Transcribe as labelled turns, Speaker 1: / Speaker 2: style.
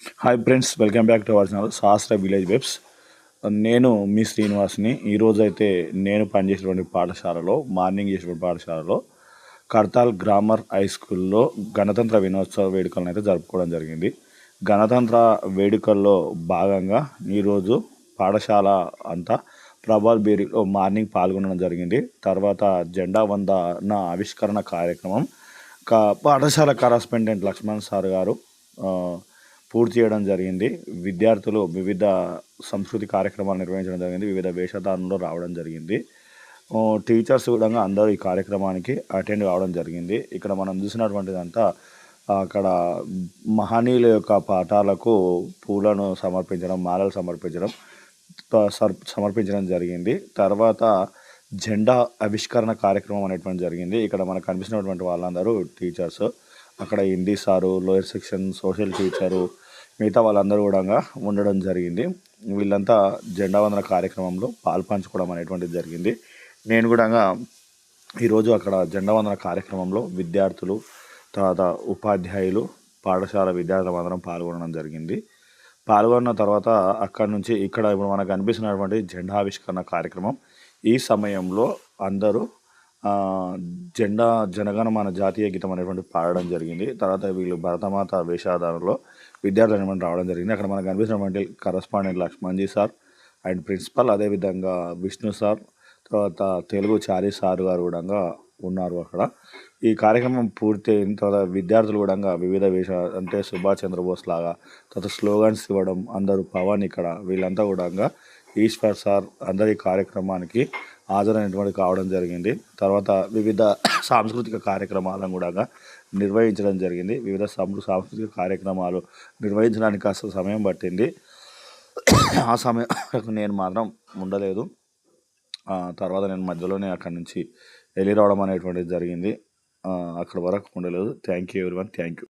Speaker 1: Hi friends, welcome back to our channel శాస్త్ర village webs. నేను మీ శ్రీనివాస్ని. ఈరోజు అయితే నేను పనిచేసేటువంటి పాఠశాలలో, మార్నింగ్ చేసేటువంటి పాఠశాలలో కర్తాల్ గ్రామర్ హై స్కూల్లో గణతంత్ర దినోత్సవ వేడుకలను అయితే జరుపుకోవడం జరిగింది. గణతంత్ర వేడుకల్లో భాగంగా ఈరోజు పాఠశాల అంతా ప్రభాత్ బేరీలో మార్నింగ్ పాల్గొనడం జరిగింది. తర్వాత జెండా వందన ఆవిష్కరణ కార్యక్రమం పాఠశాల కరస్పాండెంట్ లక్ష్మణ్ సార్ గారు పూర్తి చేయడం జరిగింది. విద్యార్థులు వివిధ సంస్కృతి కార్యక్రమాలు నిర్వహించడం జరిగింది. వివిధ వేషధారణలో రావడం జరిగింది. టీచర్స్ కూడా అందరూ ఈ కార్యక్రమానికి అటెండ్ కావడం జరిగింది. ఇక్కడ మనం చూసినటువంటిదంతా అక్కడ మహనీయుల యొక్క పాఠాలకు పూలను సమర్పించడం, మాలలు సమర్పించడం జరిగింది. తర్వాత జెండా ఆవిష్కరణ కార్యక్రమం అనేటువంటి జరిగింది. ఇక్కడ మనకు కనిపిస్తున్నటువంటి వాళ్ళందరూ టీచర్స్. అక్కడ Hindi sir, lower section social teacher, మిగతా వాళ్ళందరూ కూడా ఉండడం జరిగింది. వీళ్ళంతా జెండా వందన కార్యక్రమంలో పాల్పంచుకోవడం అనేటువంటిది జరిగింది. నేను కూడా ఈరోజు అక్కడ జెండా వందన కార్యక్రమంలో విద్యార్థులు, తర్వాత ఉపాధ్యాయులు, పాఠశాల విద్యార్థులు అందరం పాల్గొనడం జరిగింది. పాల్గొన్న తర్వాత అక్కడి నుంచి ఇక్కడ ఇప్పుడు మనకు కనిపిస్తున్నటువంటి జెండా ఆవిష్కరణ కార్యక్రమం. ఈ సమయంలో అందరూ జనగణమన జాతీయ గీతం అనేటువంటి పాడడం జరిగింది. తర్వాత వీళ్ళు భరతమాత వేషధారణలో విద్యార్థులు అనేటువంటి రావడం జరిగింది. అక్కడ మనకు కనిపిస్తున్నటువంటి కరస్పాండెంట్ లక్ష్మణ్జీ సార్ అండ్ ప్రిన్సిపల్, అదేవిధంగా విష్ణు సార్, తర్వాత తెలుగు చారీ సార్ గారు కూడా ఉన్నారు అక్కడ. ఈ కార్యక్రమం పూర్తి అయిన తర్వాత విద్యార్థులు కూడా వివిధ అంటే సుభాష్ చంద్రబోస్ లాగా తర్వాత స్లోగన్స్ ఇవ్వడం, అందరూ పవన్ ఇక్కడ వీళ్ళంతా కూడా ఈశ్వర్ సార్ అందరి కార్యక్రమానికి హాజరైనటువంటి కావడం జరిగింది. తర్వాత వివిధ సాంస్కృతిక కార్యక్రమాలను కూడా నిర్వహించడం జరిగింది. వివిధ సాంస్కృతిక కార్యక్రమాలు నిర్వహించడానికి కాస్త సమయం పట్టింది. ఆ సమయం నేను మాత్రం ఉండలేదు. తర్వాత నేను మధ్యలోనే అక్కడి నుంచి వెళ్ళి రావడం అనేటువంటిది జరిగింది. అక్కడ వరకు ఉండలేదు. Thank you everyone. Thank you.